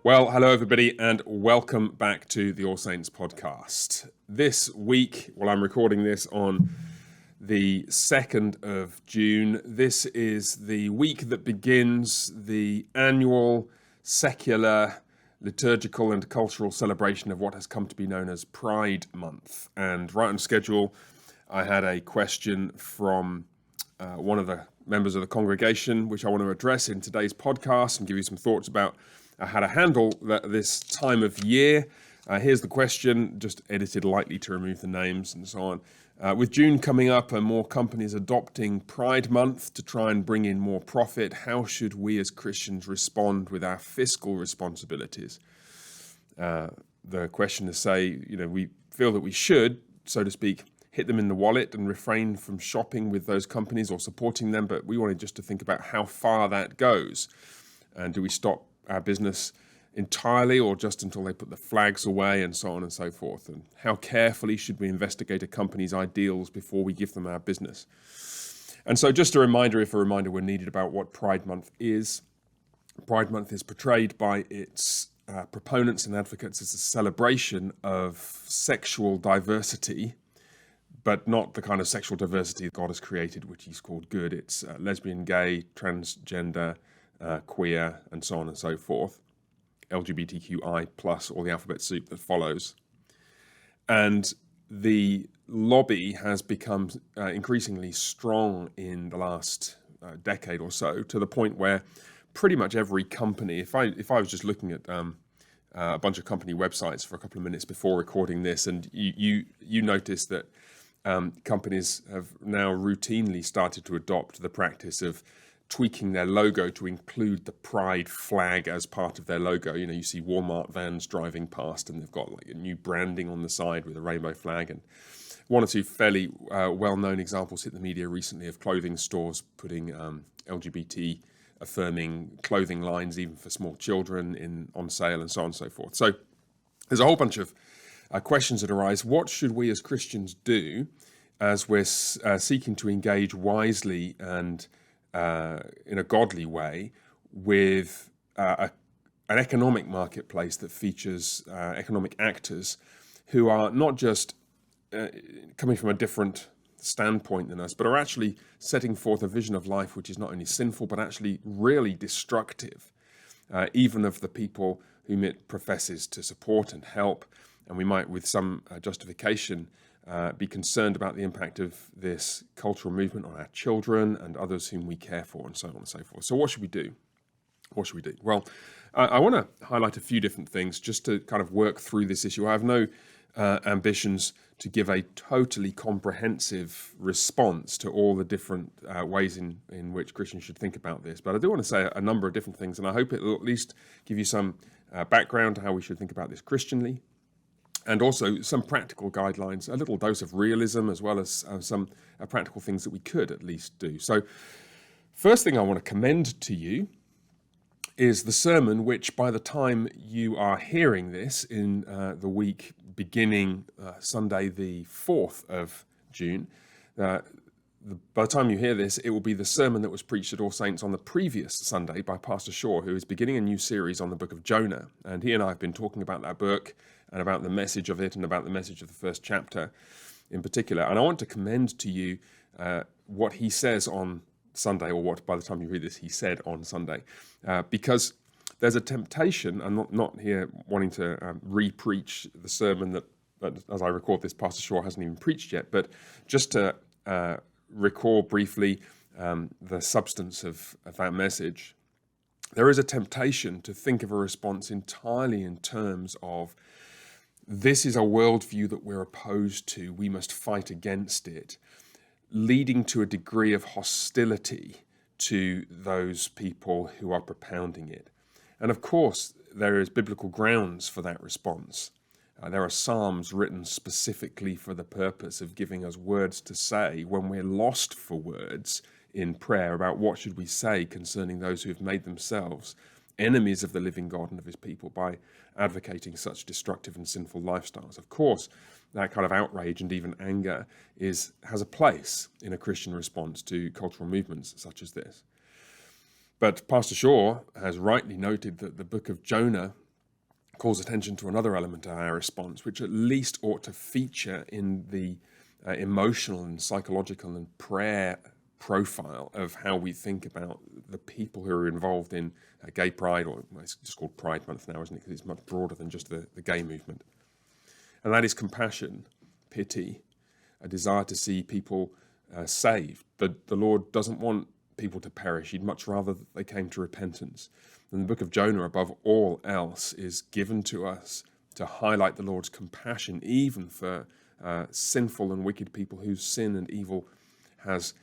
Well, hello everybody and welcome back to the All Saints podcast. This week, I'm recording this on the 2nd of June. This is the week that begins the annual secular, liturgical and cultural celebration of what has come to be known as Pride Month. And right on schedule, I had a question from one of the members of the congregation, which I want to address in today's podcast and give you some thoughts about how to handle this time of year. Here's the question, just edited lightly to remove the names and so on. With June coming up and more companies adopting Pride Month to try and bring in more profit, how should we as Christians respond with our fiscal responsibilities? The questioners say, we feel that we should, so to speak, hit them in the wallet and refrain from shopping with those companies or supporting them, but we wanted just to think about how far that goes. And do we stop our business entirely or just until they put the flags away and so on and so forth? And how carefully should we investigate a company's ideals before we give them our business? And so just a reminder, if a reminder were needed, about what Pride Month is. Pride Month is portrayed by its proponents and advocates as a celebration of sexual diversity, but not the kind of sexual diversity God has created, which he's called good. It's lesbian, gay, transgender, queer, and so on and so forth. LGBTQI plus all the alphabet soup that follows. And the lobby has become increasingly strong in the last decade or so, to the point where pretty much every company, if I was just looking at a bunch of company websites for a couple of minutes before recording this, and you notice that companies have now routinely started to adopt the practice of tweaking their logo to include the pride flag as part of their logo. You see Walmart vans driving past and they've got like a new branding on the side with a rainbow flag. And one or two fairly well-known examples hit the media recently of clothing stores putting LGBT affirming clothing lines, even for small children, on sale and so on and so forth. So there's a whole bunch of questions that arise. What should we as Christians do as we're seeking to engage wisely and in a godly way with an economic marketplace that features economic actors who are not just coming from a different standpoint than us, but are actually setting forth a vision of life which is not only sinful, but actually really destructive, even of the people whom it professes to support and help. And we might, with some justification, be concerned about the impact of this cultural movement on our children and others whom we care for, and so on and so forth. So what should we do? What should we do? Well, I want to highlight a few different things just to kind of work through this issue. I have no ambitions to give a totally comprehensive response to all the different ways in which Christians should think about this, but I do want to say a number of different things, and I hope it will at least give you some background to how we should think about this Christianly, and also some practical guidelines, a little dose of realism, as well as some practical things that we could at least do. So first thing I want to commend to you is the sermon, which by the time you are hearing this in the week beginning Sunday the 4th of June, by the time you hear this, it will be the sermon that was preached at All Saints on the previous Sunday by Pastor Shaw, who is beginning a new series on the book of Jonah. And he and I have been talking about that book and about the message of it and about the message of the first chapter in particular. And I want to commend to you what he says on Sunday, or what by the time you read this he said on Sunday, because there's a temptation. I'm not here wanting to re-preach the sermon that as I record this, Pastor Shaw hasn't even preached yet, but just to recall briefly the substance of that message. There is a temptation to think of a response entirely in terms of, this is a worldview that we're opposed to, we must fight against it, leading to a degree of hostility to those people who are propounding it. And of course, there is biblical grounds for that response. There are psalms written specifically for the purpose of giving us words to say when we're lost for words in prayer about what should we say concerning those who have made themselves enemies of the living God and of his people by advocating such destructive and sinful lifestyles. Of course, that kind of outrage and even anger has a place in a Christian response to cultural movements such as this. But Pastor Shaw has rightly noted that the book of Jonah calls attention to another element of our response, which at least ought to feature in the emotional and psychological and prayer profile of how we think about the people who are involved in gay pride, or it's just called Pride Month now, isn't it? Because it's much broader than just the gay movement. And that is compassion, pity, a desire to see people saved. The Lord doesn't want people to perish. He'd much rather that they came to repentance. And the book of Jonah, above all else, is given to us to highlight the Lord's compassion, even for sinful and wicked people whose sin and evil has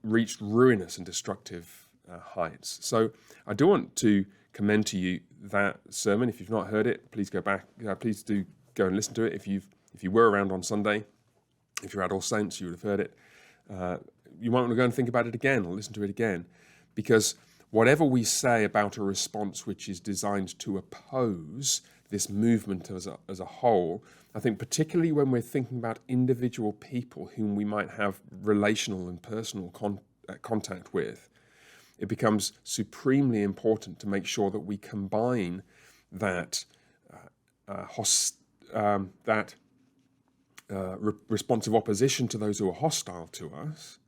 reached ruinous and destructive heights. So I do want to commend to you that sermon. If you've not heard it, please go back. Please do go and listen to it. If you were around on Sunday, if you're at All Saints, you would have heard it. You might want to go and think about it again or listen to it again, because whatever we say about a response which is designed to oppose this movement as a whole, I think particularly when we're thinking about individual people whom we might have relational and personal contact with, it becomes supremely important to make sure that we combine that responsive opposition to those who are hostile to us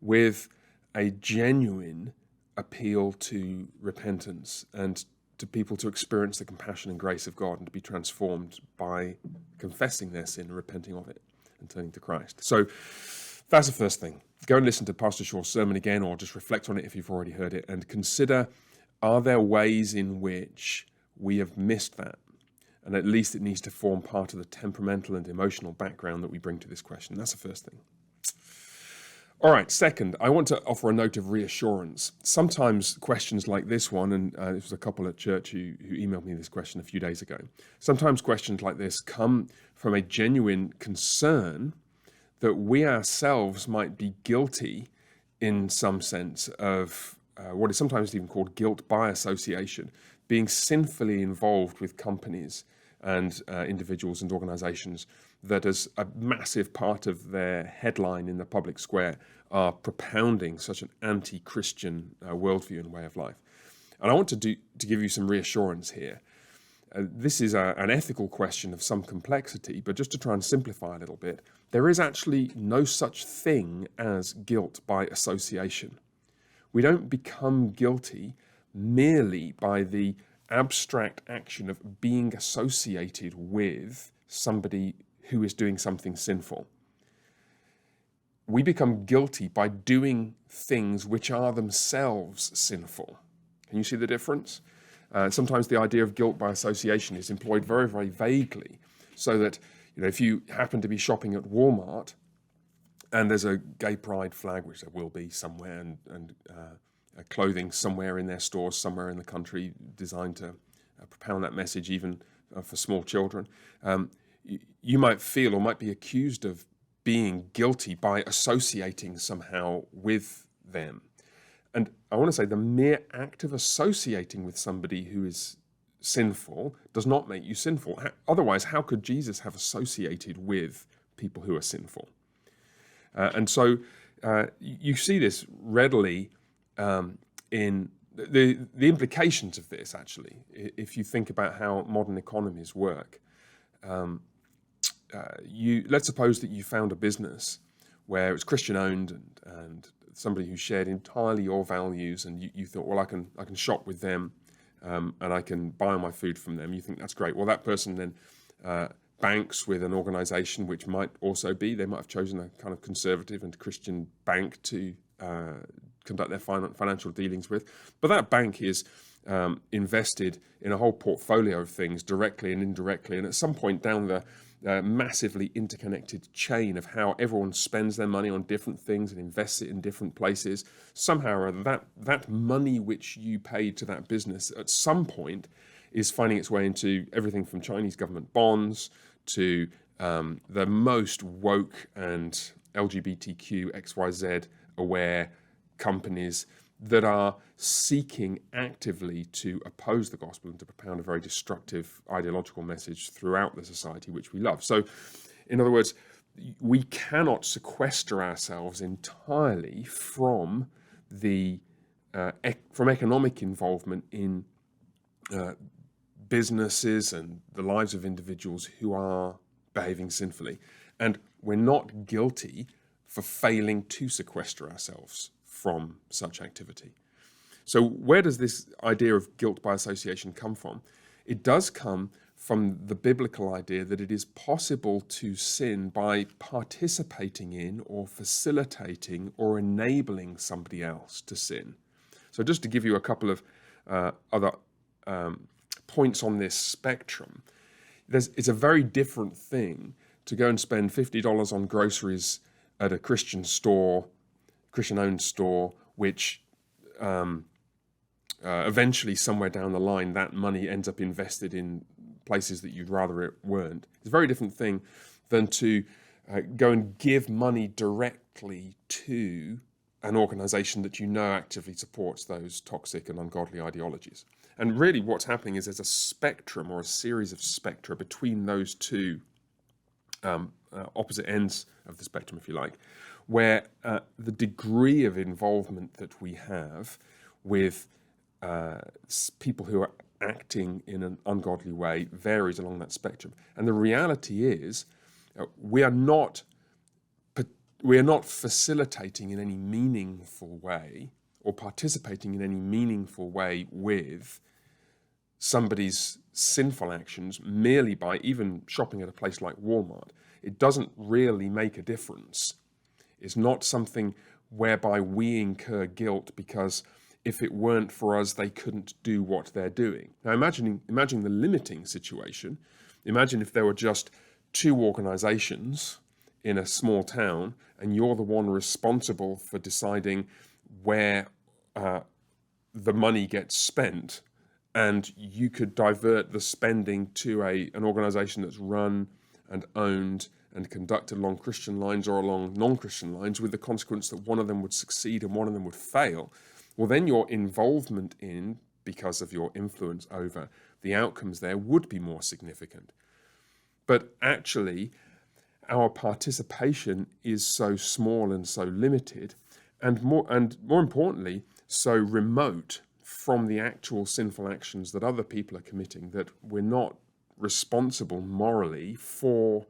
with a genuine appeal to repentance and to people to experience the compassion and grace of God and to be transformed by confessing their sin and repenting of it and turning to Christ. So that's the first thing. Go and listen to Pastor Shaw's sermon again, or just reflect on it if you've already heard it, and consider, are there ways in which we have missed that? And at least it needs to form part of the temperamental and emotional background that we bring to this question. That's the first thing. All right, second, I want to offer a note of reassurance. Sometimes questions like this one, and there was a couple at church who emailed me this question a few days ago. Sometimes questions like this come from a genuine concern that we ourselves might be guilty in some sense of what is sometimes even called guilt by association, being sinfully involved with companies and individuals and organizations that as a massive part of their headline in the public square are propounding such an anti-Christian worldview and way of life. And I want to give you some reassurance here. This is an ethical question of some complexity, but just to try and simplify a little bit, there is actually no such thing as guilt by association. We don't become guilty merely by the abstract action of being associated with somebody who is doing something sinful. We become guilty by doing things which are themselves sinful. Can you see the difference? Sometimes the idea of guilt by association is employed very, very vaguely, so that if you happen to be shopping at Walmart and there's a gay pride flag, which there will be somewhere, and clothing somewhere in their stores, somewhere in the country, designed to propound that message, even for small children, you might feel or might be accused of being guilty by associating somehow with them. And I want to say the mere act of associating with somebody who is sinful does not make you sinful. Otherwise, how could Jesus have associated with people who are sinful? And so you see this readily in the implications of this, actually, if you think about how modern economies work. Let's suppose that you found a business where it's Christian owned and somebody who shared entirely your values, and you thought, well, I can shop with them and I can buy all my food from them. You think that's great. Well, that person then banks with an organization which might also be, they might have chosen a kind of conservative and Christian bank to conduct their financial dealings with. But that bank is invested in a whole portfolio of things directly and indirectly. And at some point down the massively interconnected chain of how everyone spends their money on different things and invests it in different places, somehow or other, that money which you paid to that business at some point is finding its way into everything from Chinese government bonds to the most woke and LGBTQ XYZ aware companies that are seeking actively to oppose the gospel and to propound a very destructive ideological message throughout the society which we love. So, in other words, we cannot sequester ourselves entirely from from economic involvement in businesses and the lives of individuals who are behaving sinfully. And we're not guilty for failing to sequester ourselves from such activity. So where does this idea of guilt by association come from? It does come from the biblical idea that it is possible to sin by participating in or facilitating or enabling somebody else to sin. So just to give you a couple of other points on this spectrum, it's a very different thing to go and spend $50 on groceries at a Christian store, Christian-owned store, which eventually somewhere down the line that money ends up invested in places that you'd rather it weren't. It's a very different thing than to go and give money directly to an organization that you know actively supports those toxic and ungodly ideologies. And really what's happening is there's a spectrum or a series of spectra between those two opposite ends of the spectrum, if you like, where the degree of involvement that we have with people who are acting in an ungodly way varies along that spectrum. And the reality is we are not facilitating in any meaningful way or participating in any meaningful way with somebody's sinful actions merely by even shopping at a place like Walmart. It doesn't really make a difference. It's not something whereby we incur guilt because if it weren't for us, they couldn't do what they're doing. Now imagine the limiting situation. Imagine if there were just two organizations in a small town and you're the one responsible for deciding where the money gets spent, and you could divert the spending to an organization that's run and owned and conducted along Christian lines or along non-Christian lines, with the consequence that one of them would succeed and one of them would fail. Well, then your involvement in, because of your influence over the outcomes there, would be more significant. But actually, our participation is so small and so limited, and more importantly, so remote from the actual sinful actions that other people are committing, that we're not responsible morally for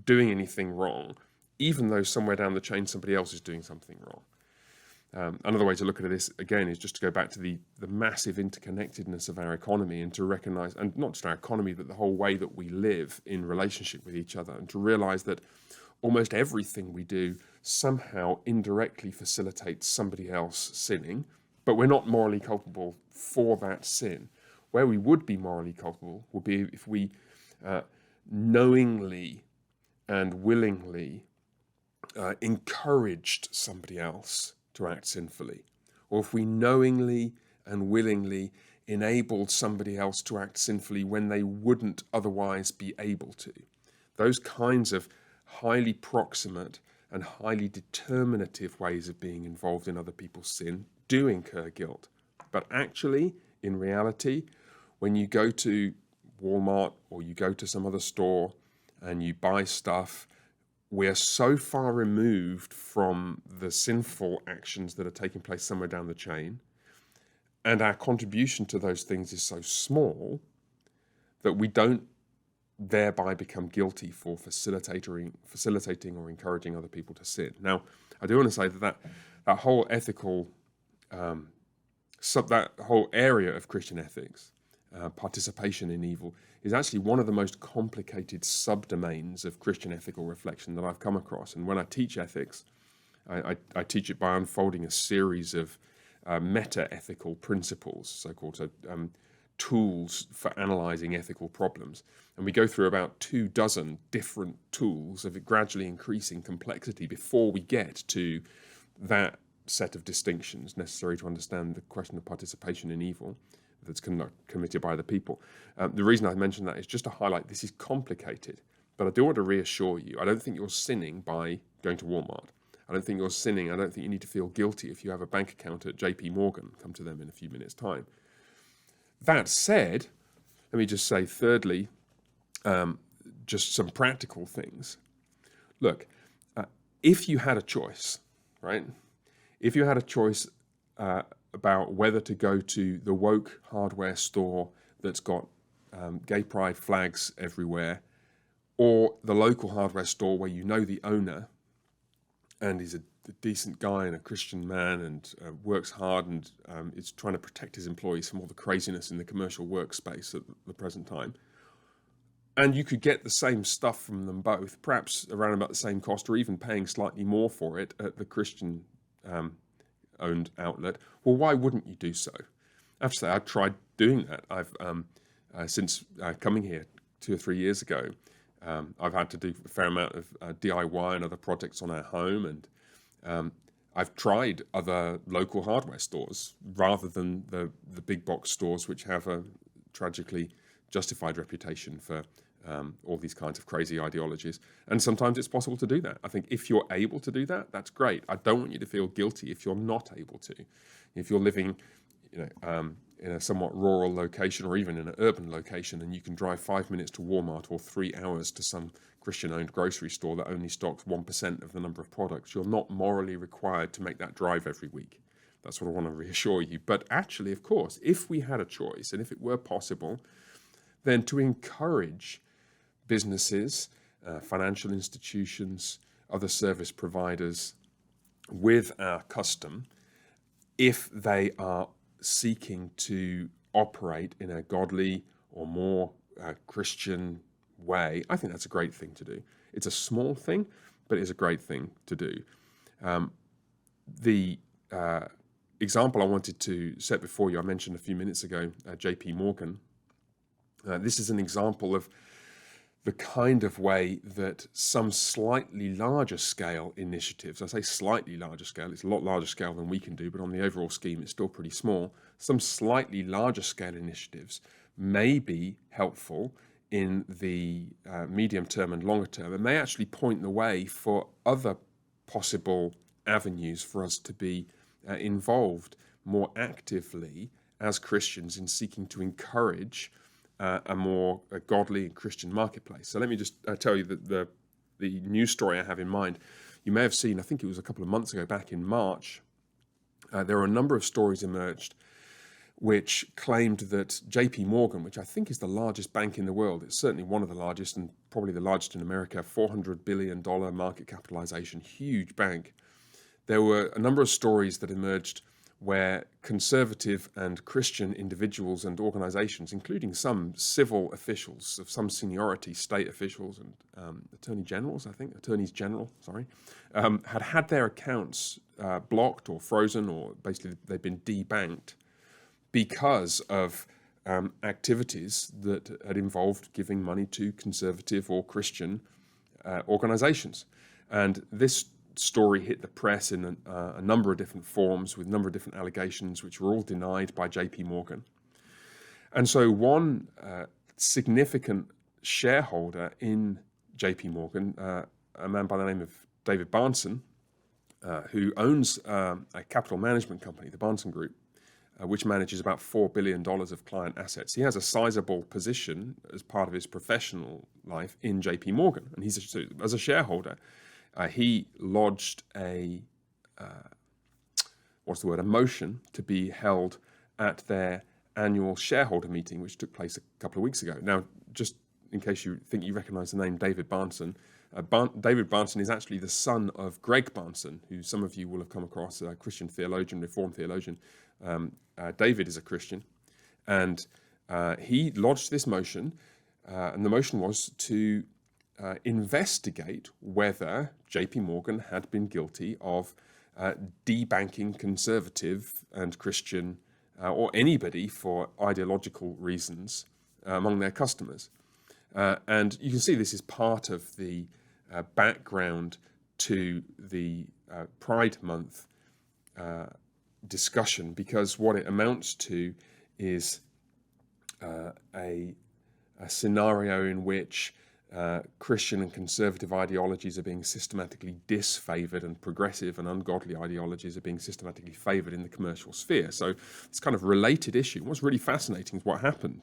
doing anything wrong, even though somewhere down the chain somebody else is doing something wrong. Another way to look at this, again, is just to go back to the massive interconnectedness of our economy and to recognize, and not just our economy, but the whole way that we live in relationship with each other, and to realize that almost everything we do somehow indirectly facilitates somebody else sinning, but we're not morally culpable for that sin. Where we would be morally culpable would be if we knowingly and willingly encouraged somebody else to act sinfully, or if we knowingly and willingly enabled somebody else to act sinfully when they wouldn't otherwise be able to. Those kinds of highly proximate and highly determinative ways of being involved in other people's sin do incur guilt. But actually, in reality, when you go to Walmart or you go to some other store and you buy stuff, we're so far removed from the sinful actions that are taking place somewhere down the chain, and our contribution to those things is so small that we don't thereby become guilty for facilitating or encouraging other people to sin. Now, I do want to say that whole ethical, that whole area of Christian ethics, participation in evil, is actually one of the most complicated subdomains of Christian ethical reflection that I've come across. And when I teach ethics, I teach it by unfolding a series of meta-ethical principles, so-called tools for analyzing ethical problems. And we go through about 24 different tools of gradually increasing complexity before we get to that set of distinctions necessary to understand the question of participation in evil that's committed by the people. The reason I mention that is just to highlight this is complicated, but I do want to reassure you, I don't think you're sinning by going to Walmart. I don't think you're sinning. I don't think you need to feel guilty if you have a bank account at JP Morgan. Come to them in a few minutes' time. That said, let me just say, thirdly, just some practical things. Look, if you had a choice, right? If you had a choice about whether to go to the woke hardware store that's got gay pride flags everywhere, or the local hardware store where you know the owner and he's a decent guy and a Christian man and works hard and is trying to protect his employees from all the craziness in the commercial workspace at the present time. And you could get the same stuff from them both, perhaps around about the same cost or even paying slightly more for it at the Christian owned outlet. Well, why wouldn't you do so? I have to say, I've tried doing that. I've since coming here 2 or 3 years ago, I've had to do a fair amount of DIY and other projects on our home, and I've tried other local hardware stores rather than the big box stores, which have a tragically justified reputation for all these kinds of crazy ideologies. And sometimes it's possible to do that. I think if you're able to do that, that's great. I don't want you to feel guilty if you're not able to. If you're living, in a somewhat rural location or even in an urban location, and you can drive 5 minutes to Walmart or 3 hours to some Christian-owned grocery store that only stocks 1% of the number of products, you're not morally required to make that drive every week. That's what I want to reassure you. But actually, of course, if we had a choice and if it were possible, then to encourage businesses, financial institutions, other service providers with our custom, if they are seeking to operate in a godly or more Christian way, I think that's a great thing to do. It's a small thing, but it's a great thing to do. The example I wanted to set before you, I mentioned a few minutes ago, JP Morgan. This is an example of the kind of way that some slightly larger scale initiatives, I say slightly larger scale, it's a lot larger scale than we can do, but on the overall scheme, it's still pretty small. Some slightly larger scale initiatives may be helpful in the medium term and longer term, and may actually point the way for other possible avenues for us to be involved more actively as Christians in seeking to encourage a more godly and Christian marketplace. So let me just tell you that the news story I have in mind. You may have seen, I think it was a couple of months ago, back in March, there are a number of stories emerged which claimed that JP Morgan, which I think is the largest bank in the world, it's certainly one of the largest and probably the largest in America, $400 billion market capitalization, huge bank. There were a number of stories that emerged where conservative and Christian individuals and organizations, including some civil officials of some seniority, state officials and attorneys general, had their accounts blocked or frozen, or basically they've been debanked because of activities that had involved giving money to conservative or Christian organizations. And this story hit the press in a number of different forms with a number of different allegations, which were all denied by JP Morgan. And so one significant shareholder in JP Morgan, a man by the name of David Barnson, who owns a capital management company, the Barnson Group, which manages about $4 billion of client assets. He has a sizable position as part of his professional life in JP Morgan. And as a shareholder, he lodged a motion to be held at their annual shareholder meeting, which took place a couple of weeks ago. Now, just in case you think you recognize the name David Barnson, David Barnson is actually the son of Greg Barnson, who some of you will have come across, a Christian theologian, Reformed theologian. David is a Christian, and he lodged this motion, and the motion was to investigate whether JP Morgan had been guilty of debanking conservative and Christian or anybody for ideological reasons among their customers. And you can see this is part of the background to the Pride Month discussion, because what it amounts to is a scenario in which Christian and conservative ideologies are being systematically disfavored, and progressive and ungodly ideologies are being systematically favored in the commercial sphere. So it's kind of a related issue. What's really fascinating is what happened.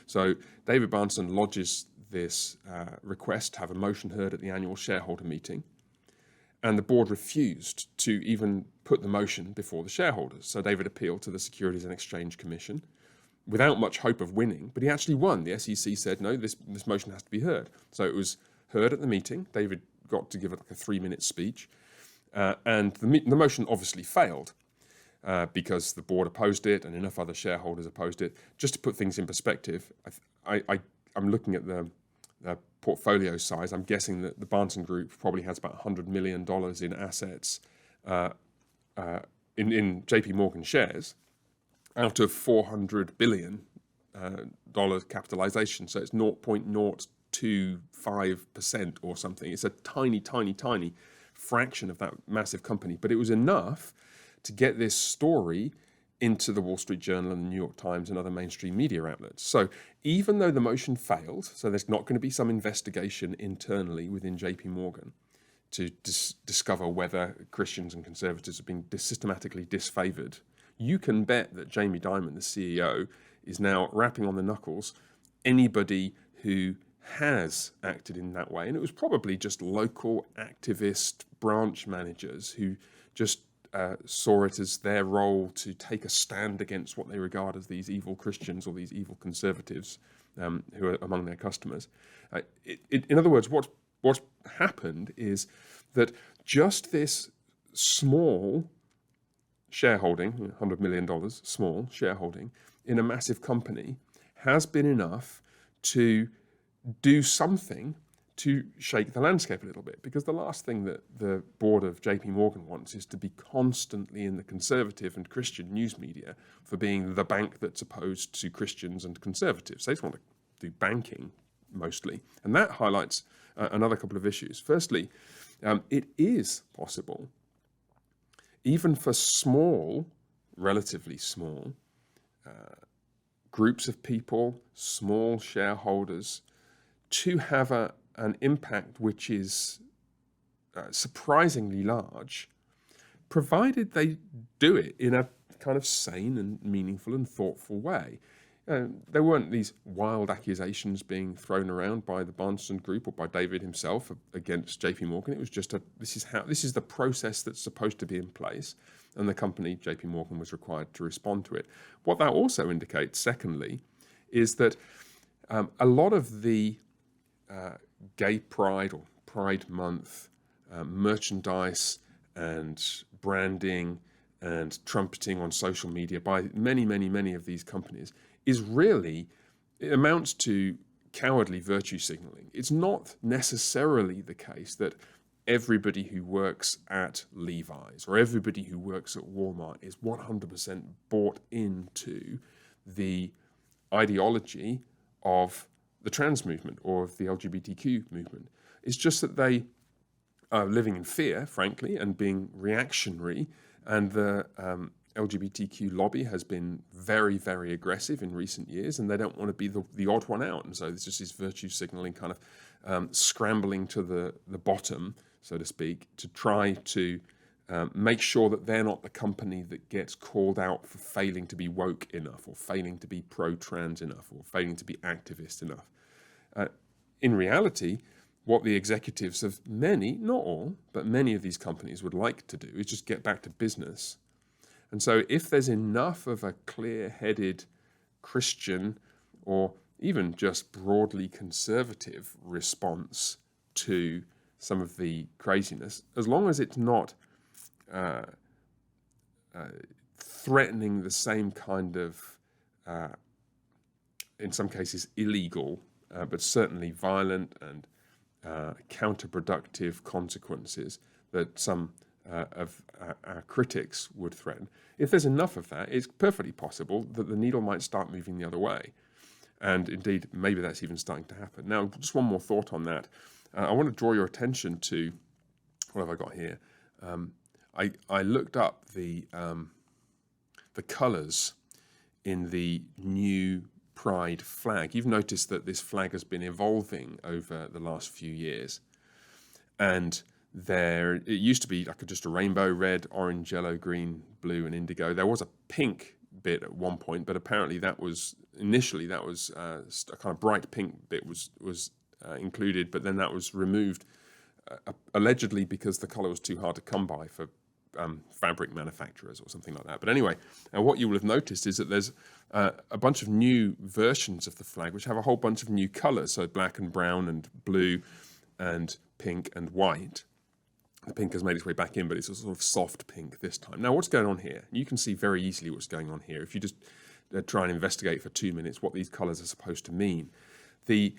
So David Barnson lodges this request to have a motion heard at the annual shareholder meeting, and the board refused to even put the motion before the shareholders. So David appealed to the Securities and Exchange Commission. without much hope of winning, but he actually won. The SEC said, no, this motion has to be heard. So it was heard at the meeting. David got to give it like a 3-minute speech. And the motion obviously failed because the board opposed it and enough other shareholders opposed it. Just to put things in perspective, I'm looking at the portfolio size. I'm guessing that the Barnes Group probably has about $100 million in assets in JP Morgan shares out of $400 billion capitalization. So it's 0.025% or something. It's a tiny, tiny, tiny fraction of that massive company. But it was enough to get this story into the Wall Street Journal and the New York Times and other mainstream media outlets. So even though the motion failed, so there's not going to be some investigation internally within JP Morgan to discover whether Christians and conservatives have been systematically disfavored, you can bet that Jamie Dimon, the CEO, is now rapping on the knuckles anybody who has acted in that way. And it was probably just local activist branch managers who just saw it as their role to take a stand against what they regard as these evil Christians or these evil conservatives who are among their customers. In other words, what's happened is that just this small shareholding, $100 million, small shareholding in a massive company has been enough to do something to shake the landscape a little bit, because the last thing that the board of JP Morgan wants is to be constantly in the conservative and Christian news media for being the bank that's opposed to Christians and conservatives. They just want to do banking mostly. And that highlights another couple of issues. Firstly, it is possible, even for small, relatively small, groups of people, small shareholders, to have an impact which is surprisingly large, provided they do it in a kind of sane and meaningful and thoughtful way. There weren't these wild accusations being thrown around by the Barnes Group or by David himself against JP Morgan. It was just this is the process that's supposed to be in place, and the company JP Morgan was required to respond to it. What that also indicates, secondly, is that a lot of the gay pride or Pride Month merchandise and branding and trumpeting on social media by many of these companies is really, it amounts to cowardly virtue signaling. It's not necessarily the case that everybody who works at Levi's or everybody who works at Walmart is 100% bought into the ideology of the trans movement or of the LGBTQ movement. It's just that they are living in fear, frankly, and being reactionary, and the LGBTQ lobby has been very aggressive in recent years, and they don't want to be the odd one out. And so there's just this virtue signaling kind of scrambling to the bottom, so to speak, to try to make sure that they're not the company that gets called out for failing to be woke enough, or failing to be pro-trans enough, or failing to be activist enough. In reality, what the executives of many, not all, but many of these companies would like to do is just get back to business. And so if there's enough of a clear-headed Christian or even just broadly conservative response to some of the craziness, as long as it's not threatening the same kind of, in some cases, illegal, but certainly violent and counterproductive consequences that some of our critics would threaten. If there's enough of that, it's perfectly possible that the needle might start moving the other way. And indeed, maybe that's even starting to happen. Now, just one more thought on that. I want to draw your attention to, what have I got here? I looked up the colours in the new Pride flag. You've noticed that this flag has been evolving over the last few years. And it used to be like just a rainbow: red, orange, yellow, green, blue, and indigo. There was a pink bit at one point, but apparently initially that was a kind of bright pink bit was included, but then that was removed, allegedly because the colour was too hard to come by for fabric manufacturers or something like that. But anyway, what you will have noticed is that there's a bunch of new versions of the flag which have a whole bunch of new colours, so black and brown and blue and pink and white. The pink has made its way back in, but it's a sort of soft pink this time. Now, what's going on here? You can see very easily what's going on here if you just try and investigate for 2 minutes what these colours are supposed to mean. The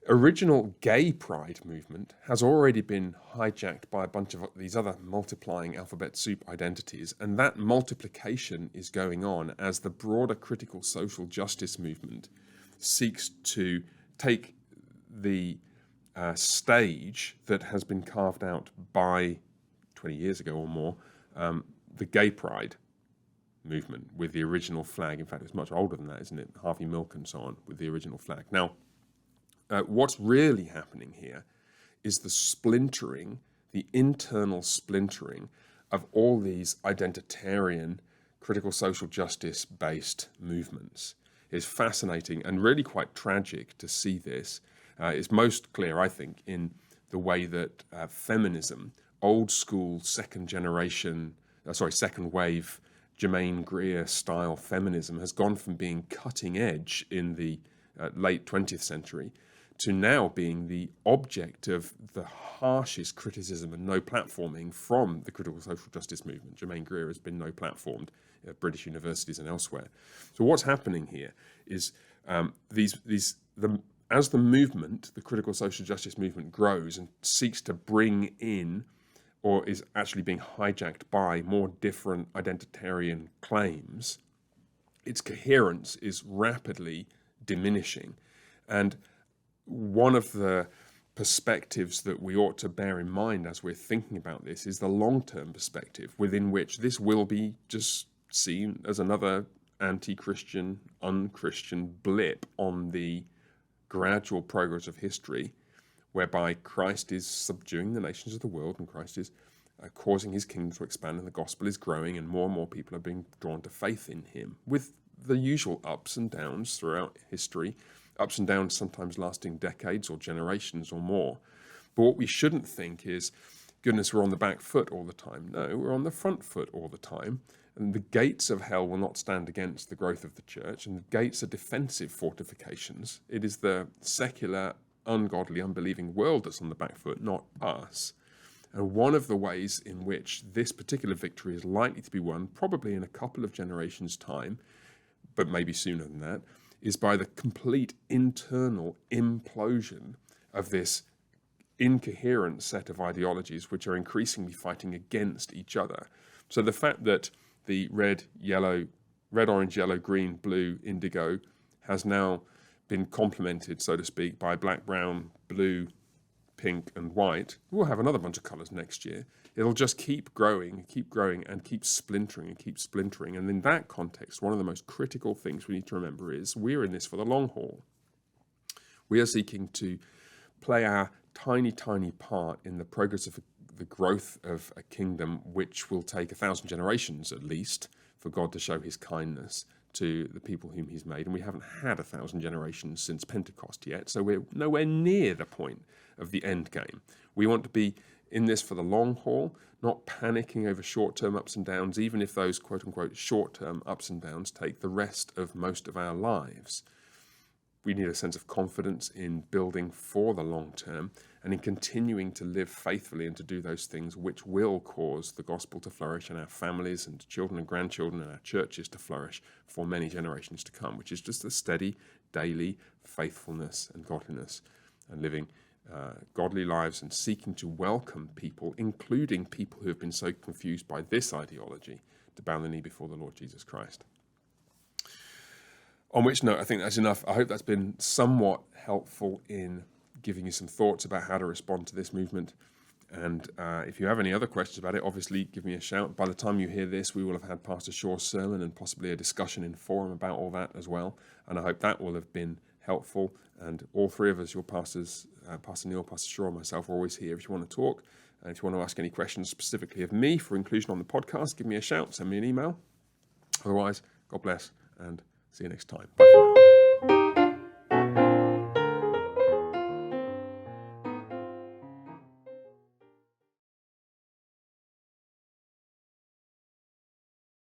original gay pride movement has already been hijacked by a bunch of these other multiplying alphabet soup identities, and that multiplication is going on as the broader critical social justice movement seeks to take the stage that has been carved out by 20 years ago or more, the gay pride movement with the original flag. In fact, it's much older than that, isn't it? Harvey Milk and so on with the original flag. Now, what's really happening here is the splintering, the internal splintering of all these identitarian, critical social justice-based movements. It's fascinating and really quite tragic to see this. It's most clear, I think, in the way that feminism, old school, second wave, Germaine Greer style feminism has gone from being cutting edge in the late 20th century to now being the object of the harshest criticism and no platforming from the critical social justice movement. Germaine Greer has been no platformed at British universities and elsewhere. So what's happening here is as the movement, the critical social justice movement, grows and seeks to bring in, or is actually being hijacked by, more different identitarian claims, its coherence is rapidly diminishing. And one of the perspectives that we ought to bear in mind as we're thinking about this is the long-term perspective, within which this will be just seen as another anti-Christian, un-Christian blip on the gradual progress of history, whereby Christ is subduing the nations of the world and Christ is causing his kingdom to expand and the gospel is growing and more people are being drawn to faith in him, with the usual ups and downs throughout history, ups and downs sometimes lasting decades or generations or more. But what we shouldn't think is, goodness, we're on the back foot all the time. No, we're on the front foot all the time. And the gates of hell will not stand against the growth of the church, and the gates are defensive fortifications. It is the secular, ungodly, unbelieving world that's on the back foot, not us. And one of the ways in which this particular victory is likely to be won, probably in a couple of generations' time, but maybe sooner than that, is by the complete internal implosion of this incoherent set of ideologies which are increasingly fighting against each other. So the fact that the red, orange, yellow, green, blue, indigo has now been complemented, so to speak, by black, brown, blue, pink, and white. We'll have another bunch of colours next year. It'll just keep growing, and keep splintering. And in that context, one of the most critical things we need to remember is we're in this for the long haul. We are seeking to play our tiny, tiny part in the progress of the growth of a kingdom which will take 1,000 generations at least for God to show his kindness to the people whom he's made. And we haven't had 1,000 generations since Pentecost yet, so we're nowhere near the point of the end game. We want to be in this for the long haul, not panicking over short-term ups and downs, even if those quote-unquote short-term ups and downs take the rest of most of our lives. We need a sense of confidence in building for the long term and in continuing to live faithfully and to do those things which will cause the gospel to flourish and our families and children and grandchildren and our churches to flourish for many generations to come, which is just a steady, daily faithfulness and godliness and living godly lives and seeking to welcome people, including people who have been so confused by this ideology, to bow the knee before the Lord Jesus Christ. On which note, I think that's enough. I hope that's been somewhat helpful in giving you some thoughts about how to respond to this movement. And if you have any other questions about it, obviously give me a shout. By the time you hear this, we will have had Pastor Shaw's sermon and possibly a discussion in forum about all that as well. And I hope that will have been helpful. And all three of us, your pastors, Pastor Neil, Pastor Shaw, and myself, are always here if you want to talk. And if you want to ask any questions specifically of me for inclusion on the podcast, give me a shout, send me an email. Otherwise, God bless and see you next time. Bye for now.